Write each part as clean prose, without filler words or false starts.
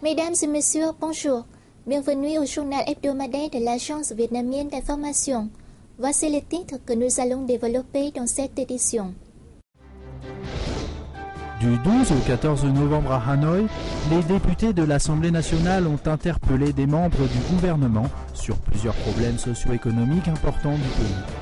Mesdames et messieurs, bonjour. Bienvenue au journal hebdomadaire de l'Agence vietnamienne d'information. Voici les titres que nous allons développer dans cette édition. Du 12 au 14 novembre à Hanoï, les députés de l'Assemblée nationale ont interpellé des membres du gouvernement sur plusieurs problèmes socio-économiques importants du pays.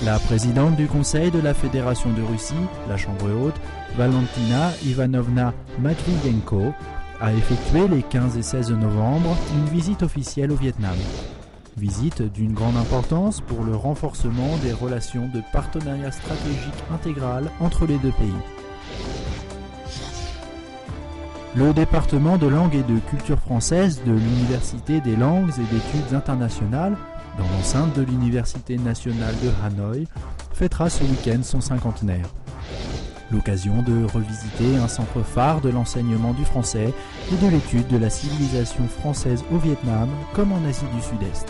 La présidente du Conseil de la Fédération de Russie, la Chambre haute, Valentina Ivanovna Matviyenko, a effectué les 15 et 16 novembre une visite officielle au Vietnam. Visite d'une grande importance pour le renforcement des relations de partenariat stratégique intégral entre les deux pays. Le département de langue et de culture française de l'Université des langues et d'études internationales, dans l'enceinte de l'Université nationale de Hanoï, fêtera ce week-end son cinquantenaire. L'occasion de revisiter un centre phare de l'enseignement du français et de l'étude de la civilisation française au Vietnam comme en Asie du Sud-Est.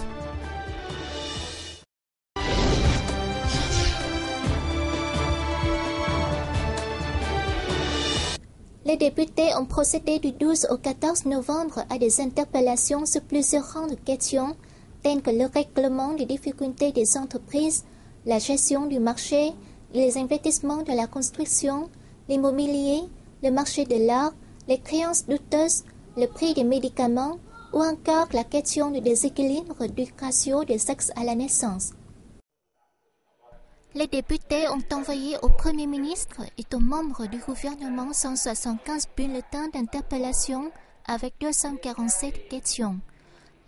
Les députés ont procédé du 12 au 14 novembre à des interpellations sur plusieurs rangs de questions, telles que le règlement des difficultés des entreprises, la gestion du marché, les investissements de la construction, l'immobilier, le marché de l'art, les créances douteuses, le prix des médicaments ou encore la question du déséquilibre du ratio des sexes à la naissance. Les députés ont envoyé au Premier ministre et aux membres du gouvernement 175 bulletins d'interpellation avec 247 questions.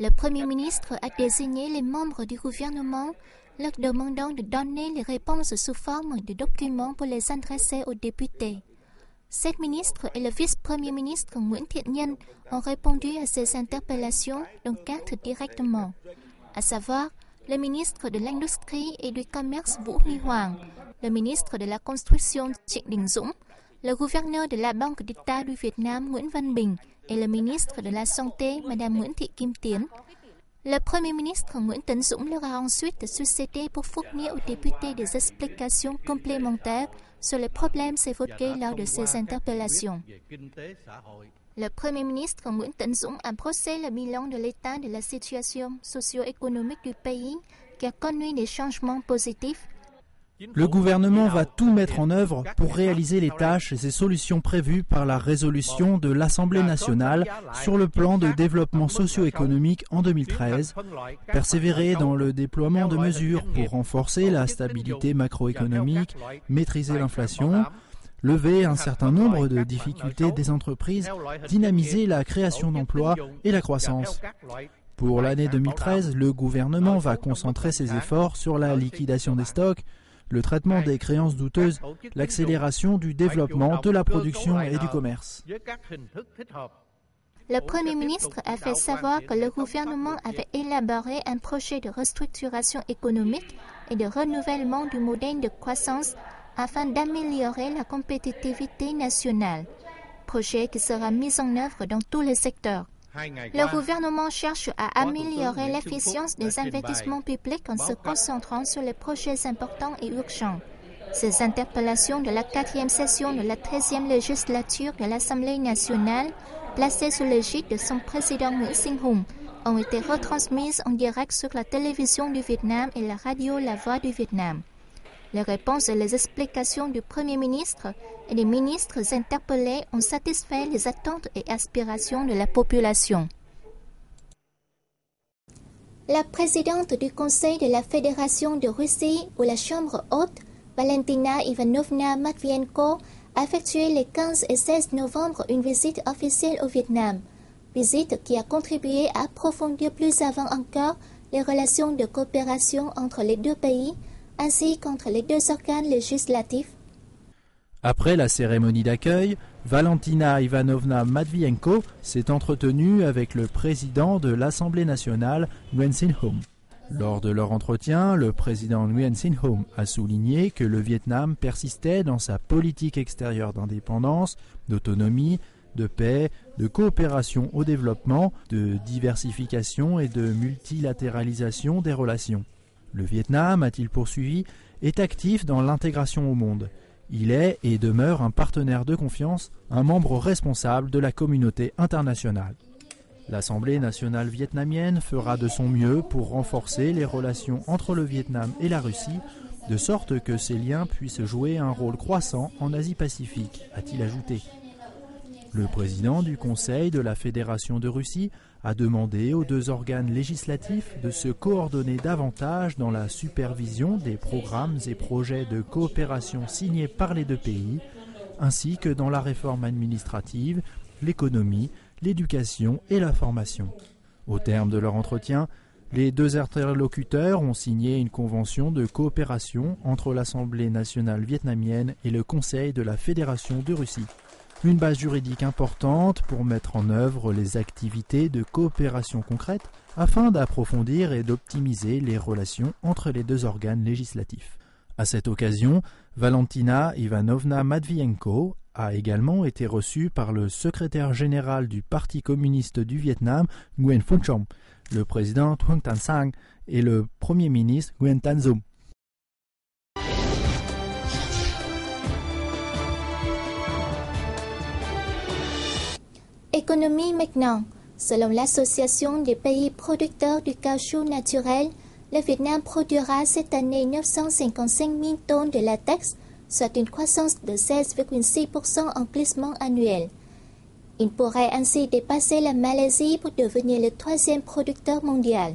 Le Premier ministre a désigné les membres du gouvernement leur demandant de donner les réponses sous forme de documents pour les adresser aux députés. 7 ministres et le vice-premier ministre Nguyễn Thiện Nhân ont répondu à ces interpellations, dont 4 directement, à savoir le ministre de l'Industrie et du Commerce Vũ Huy Hoàng, le ministre de la Construction Trịnh Đình Dũng, le gouverneur de la Banque d'État du Vietnam Nguyễn Văn Bình et le ministre de la Santé Madame Nguyễn Thị Kim Tiến. Le Premier ministre Nguyễn Tấn Dũng leur a ensuite succédé pour fournir aux députés des explications complémentaires sur les problèmes évoqués lors de ces interpellations. Le Premier ministre Nguyễn Tấn Dũng a brossé le bilan de l'état de la situation socio-économique du pays qui a connu des changements positifs. Le gouvernement va tout mettre en œuvre pour réaliser les tâches et ses solutions prévues par la résolution de l'Assemblée nationale sur le plan de développement socio-économique en 2013, persévérer dans le déploiement de mesures pour renforcer la stabilité macroéconomique, maîtriser l'inflation, lever un certain nombre de difficultés des entreprises, dynamiser la création d'emplois et la croissance. Pour l'année 2013, le gouvernement va concentrer ses efforts sur la liquidation des stocks, le traitement des créances douteuses, l'accélération du développement de la production et du commerce. Le Premier ministre a fait savoir que le gouvernement avait élaboré un projet de restructuration économique et de renouvellement du modèle de croissance afin d'améliorer la compétitivité nationale, projet qui sera mis en œuvre dans tous les secteurs. Le gouvernement cherche à améliorer l'efficience des investissements publics en se concentrant sur les projets importants et urgents. Ces interpellations de la 4e session de la 13e législature de l'Assemblée nationale, placées sous l'égide de son président Nguyễn Sinh Hùng, ont été retransmises en direct sur la télévision du Vietnam et la radio La Voix du Vietnam. Les réponses et les explications du Premier ministre et des ministres interpellés ont satisfait les attentes et aspirations de la population. La présidente du Conseil de la Fédération de Russie ou la Chambre haute, Valentina Ivanovna Matviyenko, a effectué les 15 et 16 novembre une visite officielle au Vietnam. Visite qui a contribué à approfondir plus avant encore les relations de coopération entre les deux pays, ainsi qu'entre les deux organes législatifs. Après la cérémonie d'accueil, Valentina Ivanovna Matviyenko s'est entretenue avec le président de l'Assemblée nationale, Nguyen Sinh Hùng. Lors de leur entretien, le président Nguyen Sinh Hùng a souligné que le Vietnam persistait dans sa politique extérieure d'indépendance, d'autonomie, de paix, de coopération au développement, de diversification et de multilatéralisation des relations. Le Vietnam, a-t-il poursuivi, est actif dans l'intégration au monde. Il est et demeure un partenaire de confiance, un membre responsable de la communauté internationale. L'Assemblée nationale vietnamienne fera de son mieux pour renforcer les relations entre le Vietnam et la Russie, de sorte que ces liens puissent jouer un rôle croissant en Asie-Pacifique, a-t-il ajouté. Le président du Conseil de la Fédération de Russie a demandé aux deux organes législatifs de se coordonner davantage dans la supervision des programmes et projets de coopération signés par les deux pays, ainsi que dans la réforme administrative, l'économie, l'éducation et la formation. Au terme de leur entretien, les deux interlocuteurs ont signé une convention de coopération entre l'Assemblée nationale vietnamienne et le Conseil de la Fédération de Russie. Une base juridique importante pour mettre en œuvre les activités de coopération concrètes afin d'approfondir et d'optimiser les relations entre les deux organes législatifs. À cette occasion, Valentina Ivanovna Matvienko a également été reçue par le secrétaire général du Parti communiste du Vietnam, Nguyen Phu Trong, le président Truong Tan Sang et le premier ministre Nguyen Tan Dung. Économie maintenant. Selon l'Association des pays producteurs du caoutchouc naturel, le Vietnam produira cette année 955 000 tonnes de latex, soit une croissance de 16,6% en glissement annuel. Il pourrait ainsi dépasser la Malaisie pour devenir le troisième producteur mondial.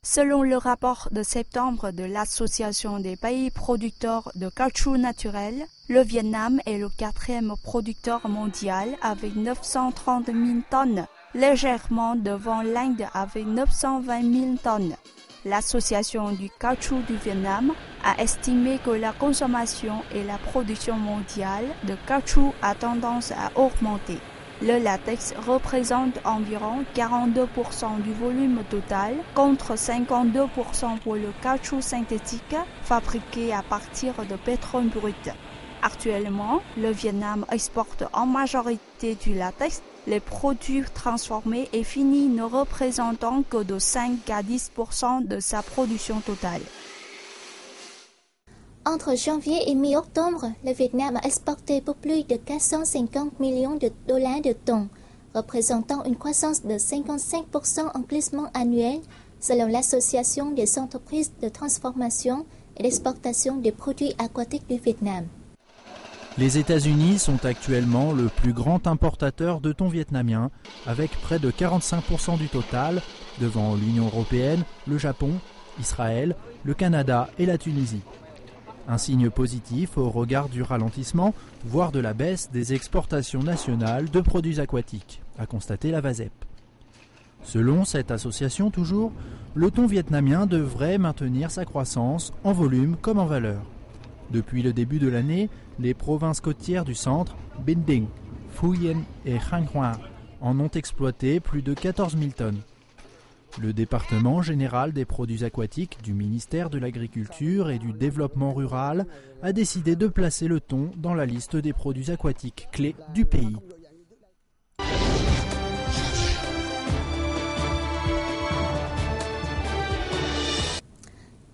Selon le rapport de septembre de l'Association des pays producteurs de caoutchouc naturel, le Vietnam est le quatrième producteur mondial avec 930 000 tonnes, légèrement devant l'Inde avec 920 000 tonnes. L'Association du caoutchouc du Vietnam a estimé que la consommation et la production mondiale de caoutchouc a tendance à augmenter. Le latex représente environ 42% du volume total contre 52% pour le caoutchouc synthétique fabriqué à partir de pétrole brut. Actuellement, le Vietnam exporte en majorité du latex. Les produits transformés et finis ne représentant que de 5 à 10% de sa production totale. Entre janvier et mi-octobre, le Vietnam a exporté pour plus de 450 millions de dollars de tonnes, représentant une croissance de 55% en glissement annuel, selon l'Association des entreprises de transformation et d'exportation des produits aquatiques du Vietnam. Les États-Unis sont actuellement le plus grand importateur de thon vietnamien, avec près de 45% du total, devant l'Union européenne, le Japon, Israël, le Canada et la Tunisie. Un signe positif au regard du ralentissement, voire de la baisse des exportations nationales de produits aquatiques, a constaté la VASEP. Selon cette association toujours, le thon vietnamien devrait maintenir sa croissance en volume comme en valeur. Depuis le début de l'année, les provinces côtières du centre, Binh Dinh, Phu Yen et Thanh Hoa, en ont exploité plus de 14 000 tonnes. Le département général des produits aquatiques du ministère de l'Agriculture et du Développement rural a décidé de placer le thon dans la liste des produits aquatiques clés du pays.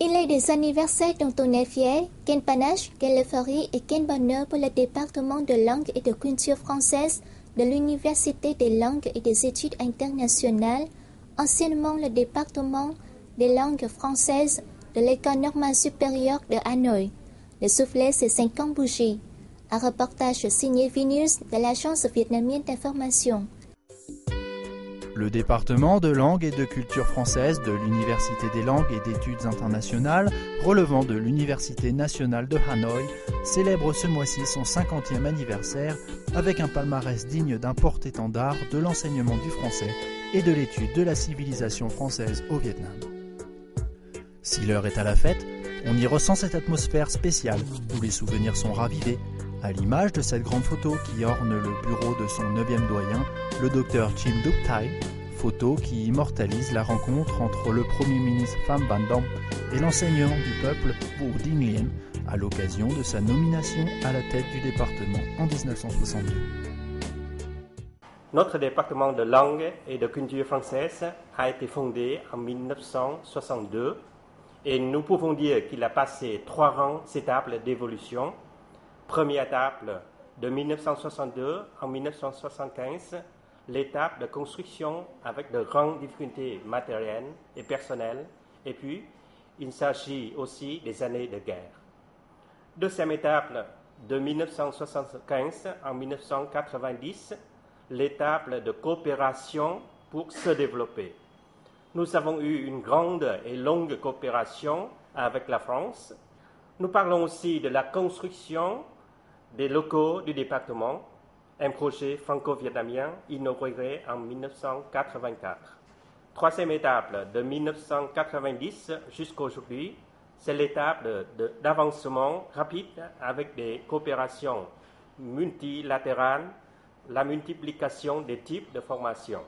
Il est des anniversaires dont on est fier, quel panache, quelle euphorie et quel bonheur pour le département de langue et de culture française de l'Université des langues et des études internationales, anciennement le département des langues françaises de l'École normale supérieure de Hanoï, de souffler ses 50 bougies. Un reportage signé Vinus de l'Agence vietnamienne d'information. Le département de langue et de culture française de l'Université des langues et d'études internationales, relevant de l'Université nationale de Hanoï, célèbre ce mois-ci son 50e anniversaire avec un palmarès digne d'un porte-étendard de l'enseignement du français et de l'étude de la civilisation française au Vietnam. Si l'heure est à la fête, on y ressent cette atmosphère spéciale où les souvenirs sont ravivés, à l'image de cette grande photo qui orne le bureau de son 9e doyen, le docteur Chim Duc Thai, photo qui immortalise la rencontre entre le Premier ministre Pham Van Dong et l'enseignant du peuple Vo Dinh Lien à l'occasion de sa nomination à la tête du département en 1962. Notre département de langue et de culture française a été fondé en 1962 et nous pouvons dire qu'il a passé 3 grandes étapes d'évolution. Première étape de 1962 en 1975, l'étape de construction avec de grandes difficultés matérielles et personnelles, et puis il s'agit aussi des années de guerre. Deuxième étape de 1975 en 1990, l'étape de coopération pour se développer. Nous avons eu une grande et longue coopération avec la France. Nous parlons aussi de la construction des locaux du département, un projet franco-vietnamien inauguré en 1984. Troisième étape de 1990 jusqu'à aujourd'hui, c'est l'étape d'avancement rapide avec des coopérations multilatérales, la multiplication des types de formation.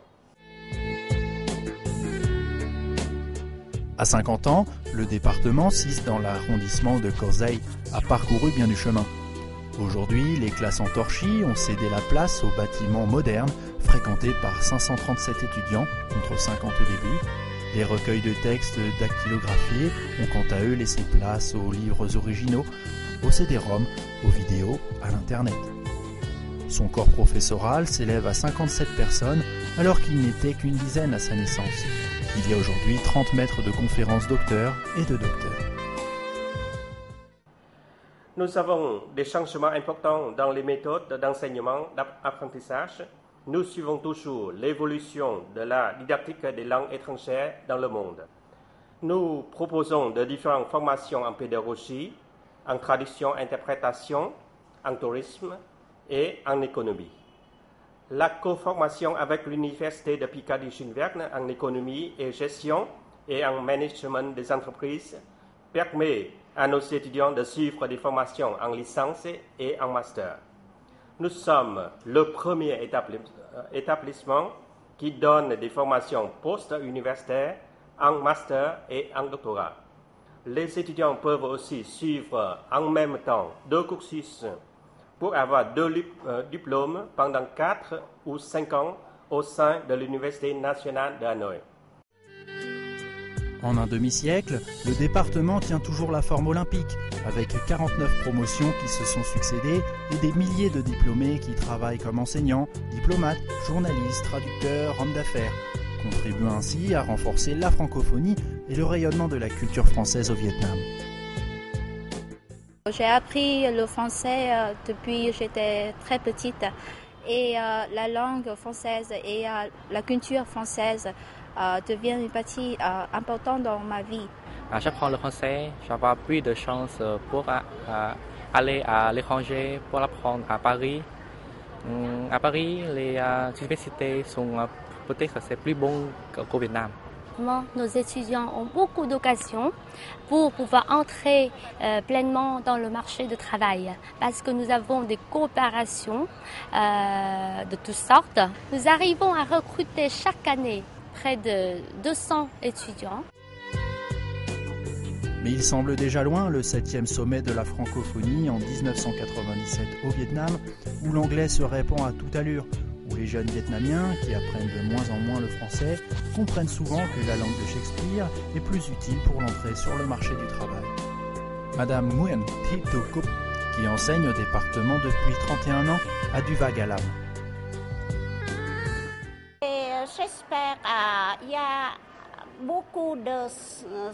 À 50 ans, le département 6 dans l'arrondissement de Cô Giay a parcouru bien du chemin. Aujourd'hui, les classes en torchis ont cédé la place aux bâtiments modernes fréquentés par 537 étudiants contre 50 au début. Les recueils de textes dactylographiés ont quant à eux laissé place aux livres originaux, aux CD-ROM, aux vidéos, à l'Internet. Son corps professoral s'élève à 57 personnes alors qu'il n'était qu'une dizaine à sa naissance. Il y a aujourd'hui 30 maîtres de conférences docteurs et de docteurs. Nous avons des changements importants dans les méthodes d'enseignement, d'apprentissage. Nous suivons toujours l'évolution de la didactique des langues étrangères dans le monde. Nous proposons de différentes formations en pédagogie, en traduction-interprétation, en tourisme et en économie. La co-formation avec l'Université de Picardie-Jules-Verne en économie et gestion et en management des entreprises permet à nos étudiants de suivre des formations en licence et en master. Nous sommes le premier établissement qui donne des formations post-universitaires en master et en doctorat. Les étudiants peuvent aussi suivre en même temps 2 cursus pour avoir 2 diplômes pendant 4 ou 5 ans au sein de l'Université nationale de Hanoï. En un demi-siècle, le département tient toujours la forme olympique, avec 49 promotions qui se sont succédées et des milliers de diplômés qui travaillent comme enseignants, diplomates, journalistes, traducteurs, hommes d'affaires, contribuant ainsi à renforcer la francophonie et le rayonnement de la culture française au Vietnam. J'ai appris le français depuis que j'étais très petite et la langue française et la culture française devient une partie importante dans ma vie. J'apprends le français, j'avais plus de chance pour aller à l'étranger, pour l'apprendre à Paris. À Paris, les universités sont peut-être c'est plus bon qu'au Vietnam. Nos étudiants ont beaucoup d'occasions pour pouvoir entrer pleinement dans le marché du travail parce que nous avons des coopérations de toutes sortes. Nous arrivons à recruter chaque année près de 200 étudiants. Mais il semble déjà loin le 7e sommet de la francophonie en 1997 au Vietnam, où l'anglais se répand à toute allure, où les jeunes vietnamiens, qui apprennent de moins en moins le français, comprennent souvent que la langue de Shakespeare est plus utile pour l'entrée sur le marché du travail. Madame Nguyen Thi Tu Cup, qui enseigne au département depuis 31 ans, a du vague à l'âme. J'espère qu'il y a beaucoup de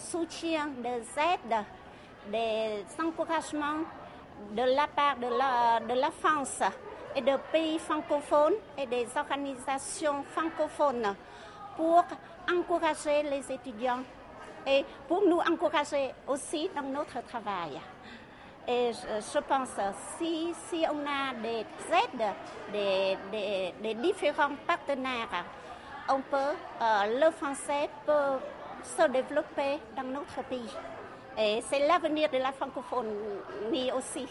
soutien, d'aide, des encouragements de la part de la France et des pays francophones et des organisations francophones pour encourager les étudiants et pour nous encourager aussi dans notre travail. Et je pense si on a des aides des différents partenaires, le français peut se développer dans notre pays. Et c'est l'avenir de la francophonie aussi.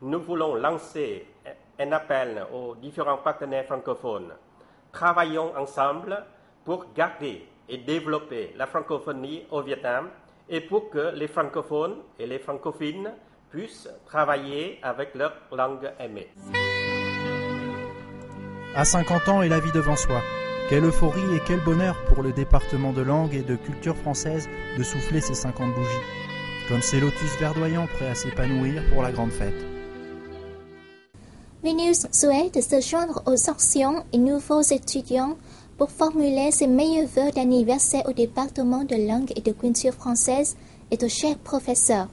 Nous voulons lancer un appel aux différents partenaires francophones. Travaillons ensemble pour garder et développer la francophonie au Vietnam et pour que les francophones et les francophiles puissent travailler avec leur langue aimée. À 50 ans et la vie devant soi, quelle euphorie et quel bonheur pour le département de langue et de culture française de souffler ces 50 bougies. comme ces lotus verdoyants prêts à s'épanouir pour la grande fête. Vénus souhaite se joindre aux anciens et nouveaux étudiants pour formuler ses meilleurs vœux d'anniversaire au département de langue et de culture française et aux chers professeurs.